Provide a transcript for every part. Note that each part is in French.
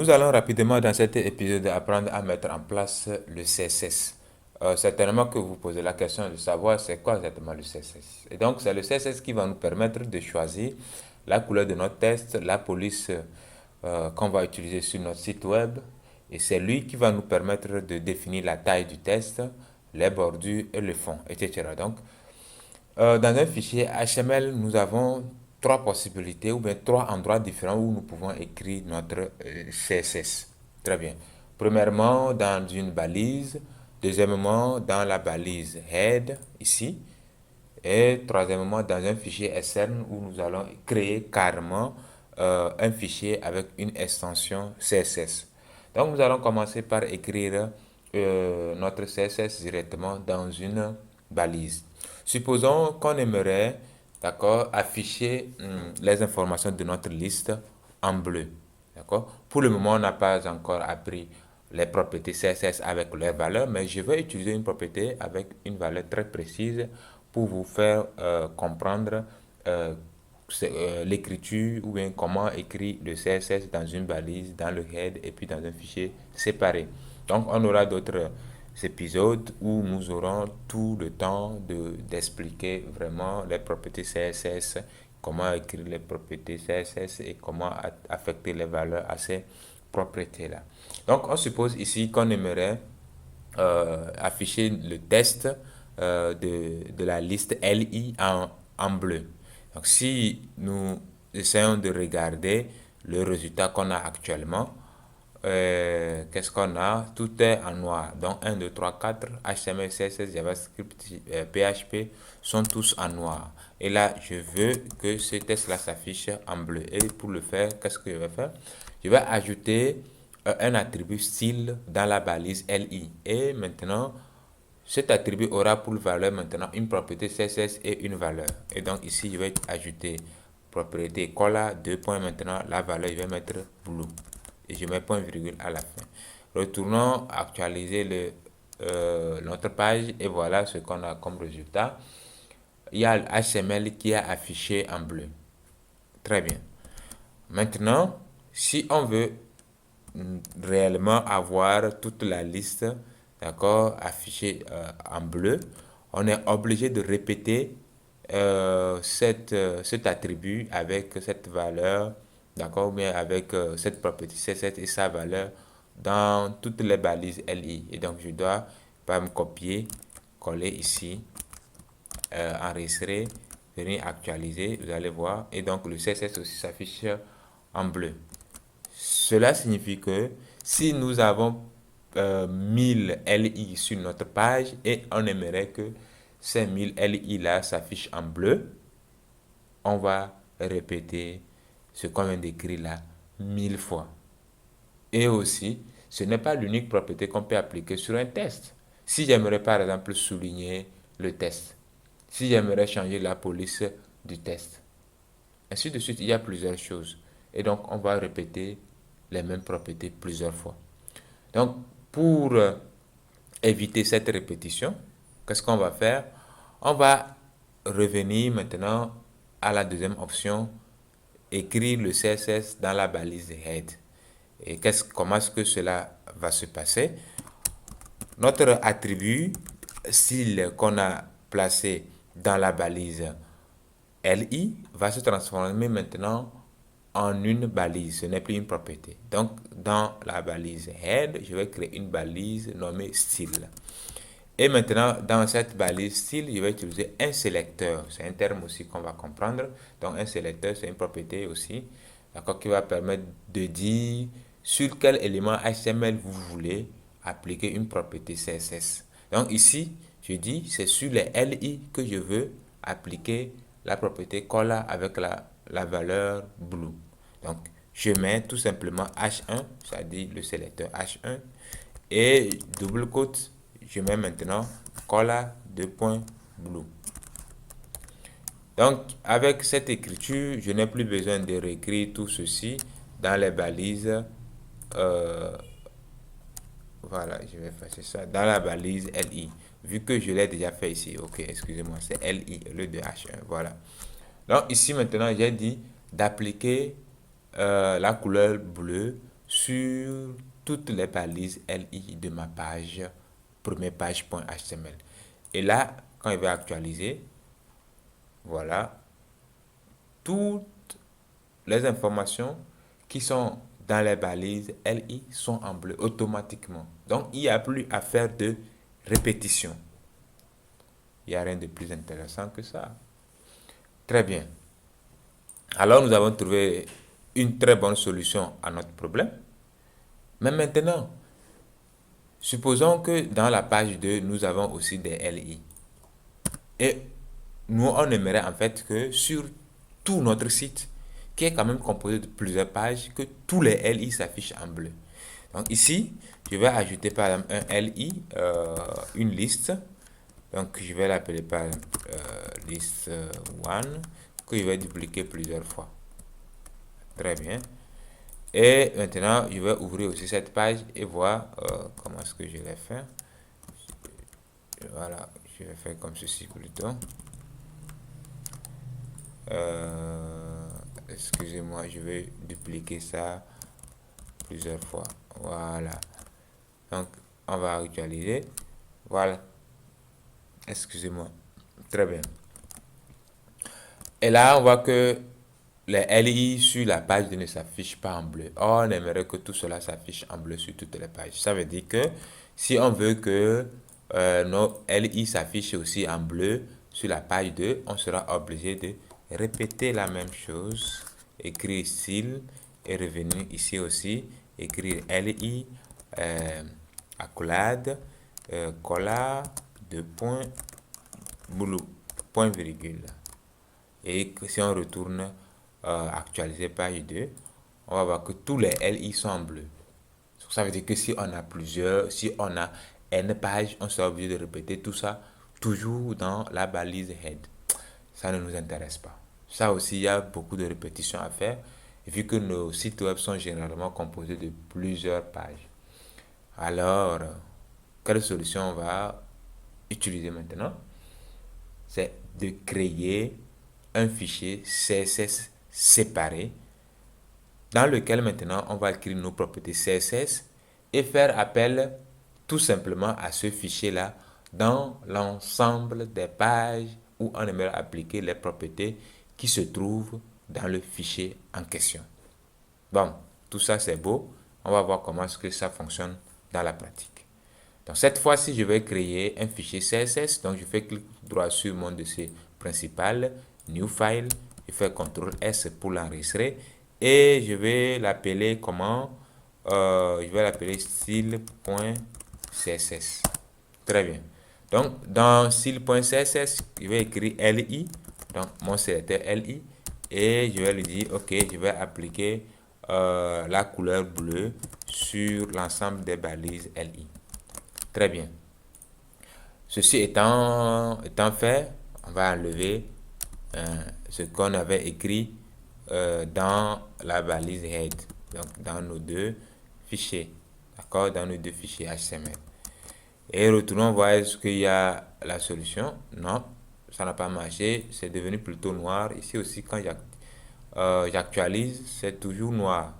Nous allons rapidement dans cet épisode apprendre à mettre en place le CSS. Certainement que vous posez la question de savoir c'est quoi exactement le CSS. Et donc c'est le CSS qui va nous permettre de choisir la couleur de notre test, la police qu'on va utiliser sur notre site web. Et c'est lui qui va nous permettre de définir la taille du test, les bordures et le fond, etc. Donc dans un fichier HTML, nous avons trois possibilités ou bien trois endroits différents où nous pouvons écrire notre CSS. Très bien. Premièrement, dans une balise. Deuxièmement, dans la balise head, ici. Et troisièmement, dans un fichier externe où nous allons créer carrément un fichier avec une extension CSS. Donc, nous allons commencer par écrire notre CSS directement dans une balise. Supposons qu'on aimerait, d'accord, afficher les informations de notre liste en bleu. D'accord? Pour le moment, on n'a pas encore appris les propriétés CSS avec leurs valeurs, mais je vais utiliser une propriété avec une valeur très précise pour vous faire comprendre l'écriture ou bien comment écrire le CSS dans une balise, dans le head et puis dans un fichier séparé. Donc, on aura d'autres épisodes où nous aurons tout le temps d'expliquer vraiment les propriétés CSS, comment écrire les propriétés CSS et comment affecter les valeurs à ces propriétés-là. Donc, on suppose ici qu'on aimerait afficher le test de la liste LI en bleu. Donc, si nous essayons de regarder le résultat qu'on a actuellement, qu'est-ce qu'on a? Tout est en noir. Donc, 1, 2, 3, 4, HTML, CSS, JavaScript, PHP sont tous en noir. Et là, je veux que ce test-là s'affiche en bleu. Et pour le faire, qu'est-ce que je vais faire? Je vais ajouter un attribut style dans la balise LI. Et maintenant, cet attribut aura pour valeur maintenant une propriété CSS et une valeur. Et donc ici, je vais ajouter propriété color, deux points maintenant, la valeur, je vais mettre blue. Et je mets point virgule à la fin. Retournons actualiser notre page et voilà ce qu'on a comme résultat. Il y a le HTML qui est affiché en bleu. Très bien. Maintenant, si on veut réellement avoir toute la liste, d'accord, affichée en bleu, on est obligé de répéter cet attribut avec cette valeur, d'accord, ou bien avec cette propriété C7 et sa valeur dans toutes les balises LI. Et donc, je dois pas me copier, coller ici, enregistrer, venir actualiser, vous allez voir. Et donc, le CSS aussi s'affiche en bleu. Cela signifie que si nous avons 1000 LI sur notre page et on aimerait que ces 1000 LI là s'affichent en bleu, on va répéter ce qu'on vient d'écrire là 1000 fois. Et aussi, ce n'est pas l'unique propriété qu'on peut appliquer sur un test. Si j'aimerais par exemple souligner le test, si j'aimerais changer la police du test, ainsi de suite, il y a plusieurs choses. Et donc, on va répéter les mêmes propriétés plusieurs fois. Donc, pour éviter cette répétition, qu'est-ce qu'on va faire? On va revenir maintenant à la deuxième option, écrire le CSS dans la balise head. Et comment est-ce que cela va se passer? Notre attribut style qu'on a placé dans la balise LI va se transformer maintenant en une balise, ce n'est plus une propriété. Donc, dans la balise head, je vais créer une balise nommée style. Et maintenant, dans cette balise style, je vais utiliser un sélecteur. C'est un terme aussi qu'on va comprendre. Donc, un sélecteur, c'est une propriété aussi, d'accord, qui va permettre de dire sur quel élément HTML vous voulez appliquer une propriété CSS. Donc, ici, je dis, c'est sur les LI que je veux appliquer la propriété color avec la valeur blue. Donc, je mets tout simplement H1, c'est-à-dire le sélecteur H1, et double quote, je mets maintenant color blue. Donc, avec cette écriture, je n'ai plus besoin de réécrire tout ceci dans les balises. Voilà, je vais faire ça dans la balise LI. Vu que je l'ai déjà fait ici. Ok, excusez-moi, c'est LI, le de H1. Voilà. Donc, ici maintenant, j'ai dit d'appliquer la couleur bleue sur toutes les balises LI de ma page, première page.html. Et là, quand il va actualiser, voilà, toutes les informations qui sont dans les balises LI sont en bleu automatiquement. Donc, il n'y a plus à faire de répétition. Il n'y a rien de plus intéressant que ça. Très bien. Alors, nous avons trouvé une très bonne solution à notre problème. Mais maintenant, supposons que dans la page 2, nous avons aussi des LI. Et nous, on aimerait en fait que sur tout notre site, qui est quand même composé de plusieurs pages, que tous les LI s'affichent en bleu. Donc ici, je vais ajouter par exemple un LI, une liste. Donc je vais l'appeler par liste 1, que je vais dupliquer plusieurs fois. Très bien. Et maintenant, je vais ouvrir aussi cette page et voir comment est-ce que je l'ai fait. Voilà, je vais faire comme ceci plutôt. Excusez-moi, je vais dupliquer ça plusieurs fois. Voilà. Donc, on va actualiser. Voilà. Excusez-moi. Très bien. Et là, on voit que les LI sur la page ne s'affichent pas en bleu. Or, on aimerait que tout cela s'affiche en bleu sur toutes les pages. Ça veut dire que si on veut que nos LI s'affichent aussi en bleu sur la page 2, on sera obligé de répéter la même chose, écrire style et revenir ici aussi, écrire LI, accolade, collat, deux points, boulot, point virgule. Et que si on retourne actualiser page 2, on va voir que tous les LI sont en bleu. Ça veut dire que si on a plusieurs, si on a N pages, on sera obligé de répéter tout ça toujours dans la balise head. Ça ne nous intéresse pas. Ça aussi, il y a beaucoup de répétitions à faire, vu que nos sites web sont généralement composés de plusieurs pages. Alors, quelle solution on va utiliser maintenant? C'est de créer un fichier CSS séparé dans lequel maintenant on va écrire nos propriétés CSS et faire appel tout simplement à ce fichier-là dans l'ensemble des pages où on aimerait appliquer les propriétés qui se trouvent dans le fichier en question. Bon, tout ça c'est beau. On va voir comment est-ce que ça fonctionne dans la pratique. Donc cette fois-ci, je vais créer un fichier CSS. Donc je fais clic droit sur mon dossier principal, New File, je fais CTRL S pour l'enregistrer et je vais l'appeler comment? Je vais l'appeler style.css. Très bien. Donc dans style.css, je vais écrire LI, donc mon sélecteur LI, et je vais lui dire ok, je vais appliquer la couleur bleue sur l'ensemble des balises LI. Très bien. Ceci étant fait, on va enlever ce qu'on avait écrit dans la balise head, donc dans nos deux fichiers, d'accord, dans nos deux fichiers HTML. Et retournons voir est-ce qu'il y a la solution. Non, ça n'a pas marché, c'est devenu plutôt noir. Ici aussi, quand j'actualise, c'est toujours noir.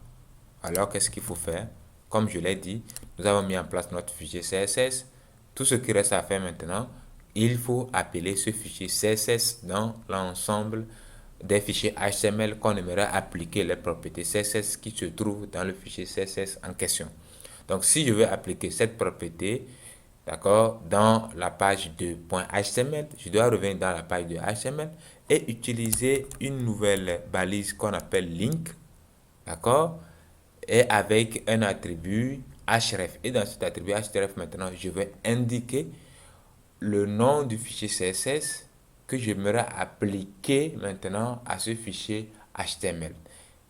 Alors, qu'est-ce qu'il faut faire? Comme je l'ai dit, nous avons mis en place notre fichier CSS. Tout ce qui reste à faire maintenant, il faut appeler ce fichier CSS dans l'ensemble des fichiers HTML qu'on aimerait appliquer les propriétés CSS qui se trouvent dans le fichier CSS en question. Donc, si je veux appliquer cette propriété, d'accord, dans la page de .html, je dois revenir dans la page de HTML et utiliser une nouvelle balise qu'on appelle link, d'accord, et avec un attribut href. Et dans cet attribut href, maintenant, je vais indiquer le nom du fichier CSS que j'aimerais appliquer maintenant à ce fichier HTML.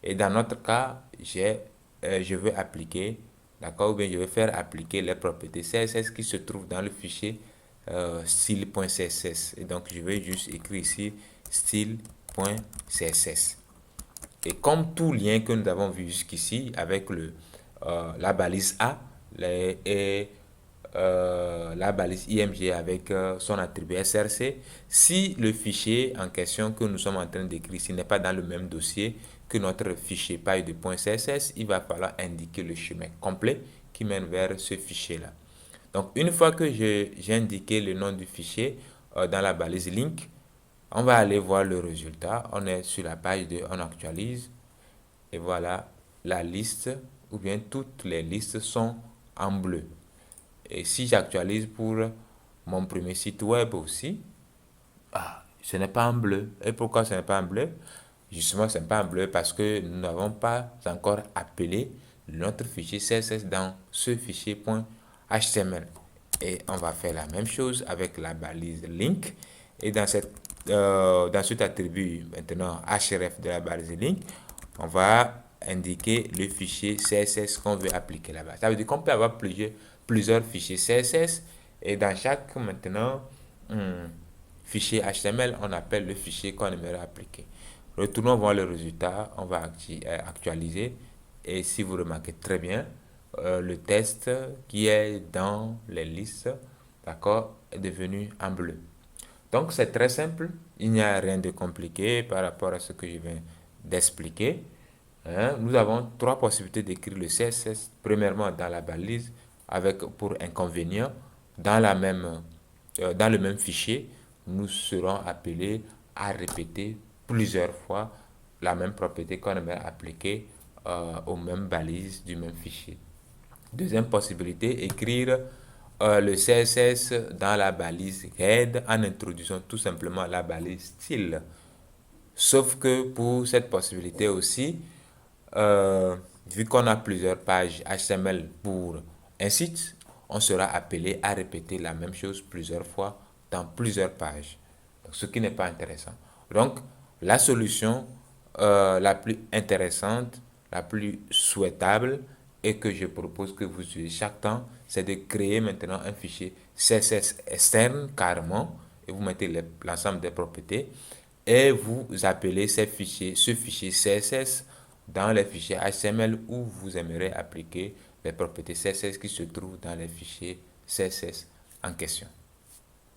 Et dans notre cas, je veux appliquer, d'accord, ou bien je vais faire appliquer les propriétés CSS qui se trouvent dans le fichier style.css. Et donc, je vais juste écrire ici style.css. Et comme tout lien que nous avons vu jusqu'ici avec la balise A et la balise IMG avec son attribut SRC, si le fichier en question que nous sommes en train d'écrire ici n'est pas dans le même dossier que notre fichier page de .css, il va falloir indiquer le chemin complet qui mène vers ce fichier-là. Donc, une fois que j'ai indiqué le nom du fichier dans la balise link, on va aller voir le résultat. On est sur la page de on actualise. Et voilà, la liste ou bien toutes les listes sont en bleu. Et si j'actualise pour mon premier site web aussi, ce n'est pas en bleu. Et pourquoi ce n'est pas en bleu? Justement, ce n'est pas en bleu parce que nous n'avons pas encore appelé notre fichier CSS dans ce fichier .html. Et on va faire la même chose avec la balise link. Et dans cet attribut maintenant href de la balise link, on va indiquer le fichier CSS qu'on veut appliquer là-bas. Ça veut dire qu'on peut avoir plusieurs fichiers CSS et dans chaque maintenant fichier HTML, on appelle le fichier qu'on aimerait appliquer. Retournons voir le résultat, on va actualiser et si vous remarquez très bien, le test qui est dans les listes, d'accord, est devenu en bleu. Donc c'est très simple, il n'y a rien de compliqué par rapport à ce que je viens d'expliquer. Nous avons trois possibilités d'écrire le CSS. Premièrement, dans la balise, avec pour inconvénient, dans le même fichier, nous serons appelés à répéter plusieurs fois la même propriété qu'on aimerait appliquer aux mêmes balises du même fichier. Deuxième possibilité, écrire le CSS dans la balise head en introduisant tout simplement la balise style. Sauf que pour cette possibilité aussi, vu qu'on a plusieurs pages HTML pour un site, on sera appelé à répéter la même chose plusieurs fois dans plusieurs pages. Donc, ce qui n'est pas intéressant. Donc, la solution la plus intéressante, la plus souhaitable et que je propose que vous utilisez chaque temps, c'est de créer maintenant un fichier CSS externe carrément et vous mettez l'ensemble des propriétés et vous appelez ce fichier CSS dans les fichiers HTML où vous aimeriez appliquer les propriétés CSS qui se trouvent dans les fichiers CSS en question.